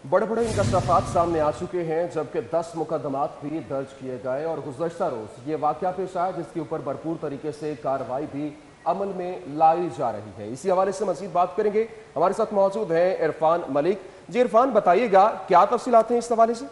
बड़े बड़े इंकशाफात सामने आ चुके हैं, जबकि 10 मुकदमात भी दर्ज किए गए और गुज़श्ता रोज ये वाकया पेश आया जिसके ऊपर भरपूर तरीके से कार्रवाई भी अमल में लाई जा रही है। इसी हवाले से मजीद बात करेंगे। हमारे साथ मौजूद हैं इरफान मलिक। जी इरफान, बताइएगा क्या तफसीलात हैं इस हवाले से।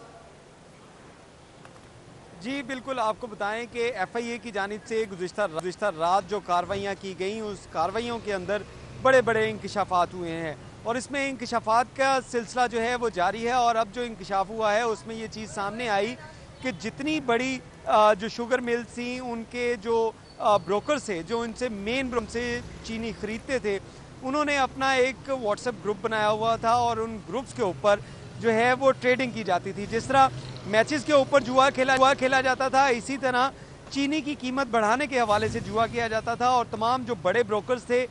जी बिल्कुल, आपको बताएं कि एफआईए की जानिब से गुज़िश्ता रात जो कार्रवाइयाँ की गई, उस कार्रवाइयों के अंदर बड़े बड़े इंकशाफात हुए हैं और इसमें इंकशाफात का सिलसिला जो है वो जारी है। और अब जो इंकशाफ हुआ है उसमें ये चीज़ सामने आई कि जितनी बड़ी जो शुगर मिल्स थी, उनके जो ब्रोकर थे, जो इनसे मेन से चीनी खरीदते थे, उन्होंने अपना एक व्हाट्सएप ग्रुप बनाया हुआ था और उन ग्रुप्स के ऊपर जो है वो ट्रेडिंग की जाती थी। जिस तरह मैचेस के ऊपर जुआ खेला जाता था, इसी तरह चीनी की कीमत बढ़ाने के हवाले से जुआ किया जाता था। और तमाम जो बड़े ब्रोकर्स थे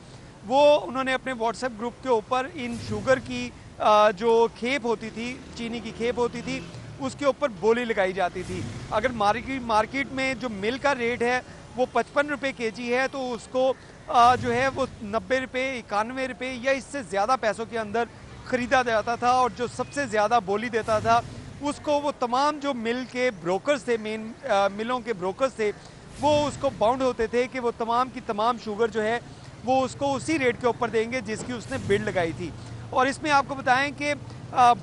वो उन्होंने अपने व्हाट्सएप ग्रुप के ऊपर इन शुगर की जो खेप होती थी, चीनी की खेप होती थी, उसके ऊपर बोली लगाई जाती थी। अगर मार्केट में जो मिल का रेट है वो 55 रुपये केजी है, तो उसको जो है वो 90 रुपये, 91 रुपये या इससे ज़्यादा पैसों के अंदर ख़रीदा जाता था। और जो सबसे ज़्यादा बोली देता था उसको वो तमाम जो मिल के ब्रोकर्स थे, मेन मिलों के ब्रोकर्स थे, वो उसको बाउंड होते थे कि वो तमाम की तमाम शुगर जो है वो उसको उसी रेट के ऊपर देंगे जिसकी उसने बिड लगाई थी। और इसमें आपको बताएं कि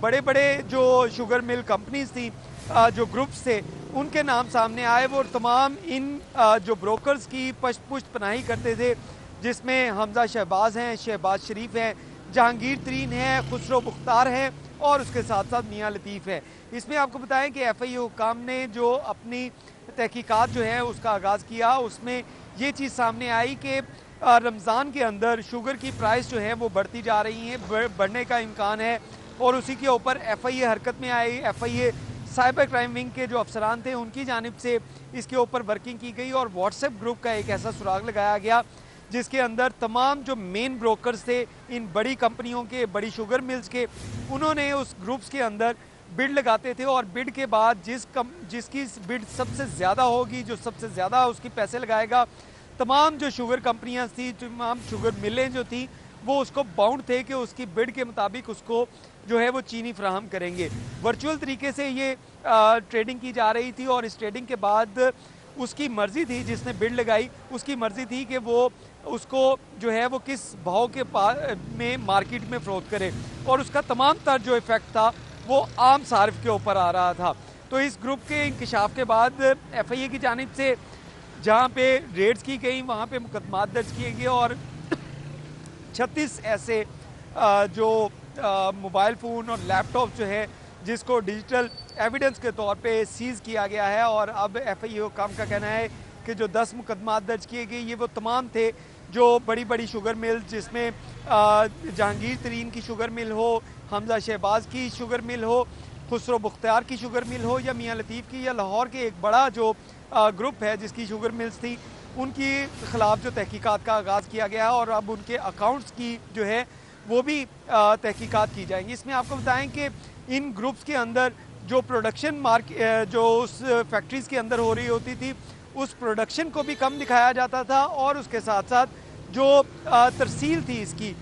बड़े बड़े जो शुगर मिल कंपनीज थी, जो ग्रुप्स थे, उनके नाम सामने आए वो तमाम इन जो ब्रोकर्स की पुष्ट पनाही करते थे, जिसमें हमजा शहबाज हैं, शहबाज शरीफ हैं, जहांगीर तरीन है, खुसरो मुख्तार है और उसके साथ साथ मियाँ लतीफ़ है। इसमें आपको बताएं कि एफआईए हुक्काम ने जो अपनी तहकीकात जो है उसका आगाज़ किया, उसमें ये चीज़ सामने आई कि रमज़ान के अंदर शुगर की प्राइस जो है वो बढ़ती जा रही है, बढ़ने का इम्कान है। और उसी के ऊपर एफआईए हरकत में आई। एफआईए साइबर क्राइम विंग के जो अफसरान थे उनकी जानिब से इसके ऊपर वर्किंग की गई और व्हाट्सएप ग्रुप का एक ऐसा सुराग लगाया गया जिसके अंदर तमाम जो मेन ब्रोकर्स थे इन बड़ी कंपनियों के, बड़ी शुगर मिल्स के, उन्होंने उस ग्रुप्स के अंदर बिड लगाते थे और बिड के बाद जिसकी बिड सबसे ज़्यादा होगी, जो सबसे ज़्यादा उसकी पैसे लगाएगा, तमाम जो शुगर कंपनियां थी, तमाम शुगर मिलें जो थी, वो उसको बाउंड थे कि उसकी बिड के मुताबिक उसको जो है वो चीनी फ्राहम करेंगे। वर्चुअल तरीके से ये ट्रेडिंग की जा रही थी और इस ट्रेडिंग के बाद उसकी मर्ज़ी थी, जिसने बिड लगाई उसकी मर्ज़ी थी कि वो उसको जो है वो किस भाव के में मार्केट में फ़रोख्त करे और उसका तमाम तर जो इफ़ेक्ट था वो आम सार्फ के ऊपर आ रहा था। तो इस ग्रुप के इंकशाफ के बाद एफआईए की जानिब से जहाँ पे रेड्स की गई, वहाँ पे मुकदमात दर्ज किए गए और 36 ऐसे जो मोबाइल फ़ोन और लैपटॉप जो है जिसको डिजिटल एविडेंस के तौर पे सीज़ किया गया है। और अब एफआईए हुक्काम का कहना है कि जो 10 मुकदमात दर्ज किए गए ये वो तमाम थे जो बड़ी बड़ी शुगर मिल, जिसमें जहांगीर तरीन की शुगर मिल हो, हमजा शहबाज की शुगर मिल हो, खुसरो मुख्तार की शुगर मिल हो, या मियाँ लतीफ़ की, या लाहौर के एक बड़ा जो ग्रुप है जिसकी शुगर मिल्स थी, उनकी खिलाफ जो तहकीकात का आगाज़ किया गया है और अब उनके अकाउंट्स की जो है वो भी तहकीकात की जाएंगी। इसमें आपको बताएं कि इन ग्रुप्स के अंदर जो प्रोडक्शन जो उस फैक्ट्रीज़ के अंदर हो रही होती थी, उस प्रोडक्शन को भी कम दिखाया जाता था और उसके साथ साथ जो तरसील थी इसकी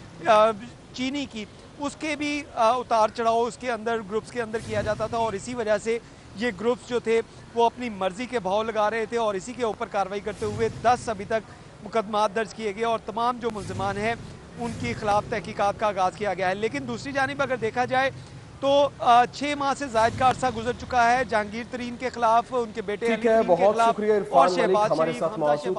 चीनी की, उसके भी उतार चढ़ाव उसके अंदर ग्रुप्स के अंदर किया जाता था। और इसी वजह से ये ग्रुप्स जो थे वो अपनी मर्ज़ी के भाव लगा रहे थे और इसी के ऊपर कार्रवाई करते हुए 10 अभी तक मुकदमात दर्ज किए गए और तमाम जो मुल्ज़िमान हैं उनकी खिलाफ तहकीकात का आगाज़ किया गया है। लेकिन दूसरी जानिब अगर देखा जाए तो 6 माह से ज़ायद का अरसा गुजर चुका है जहांगीर तरीन के खिलाफ, उनके बेटे ठीक अली है, तरीन के बहुत खिलाफ शुक्रिया और इरफान मलिक शहबाज हमारे शरीफ, साथ हमजा मौजूद थे। शहबाज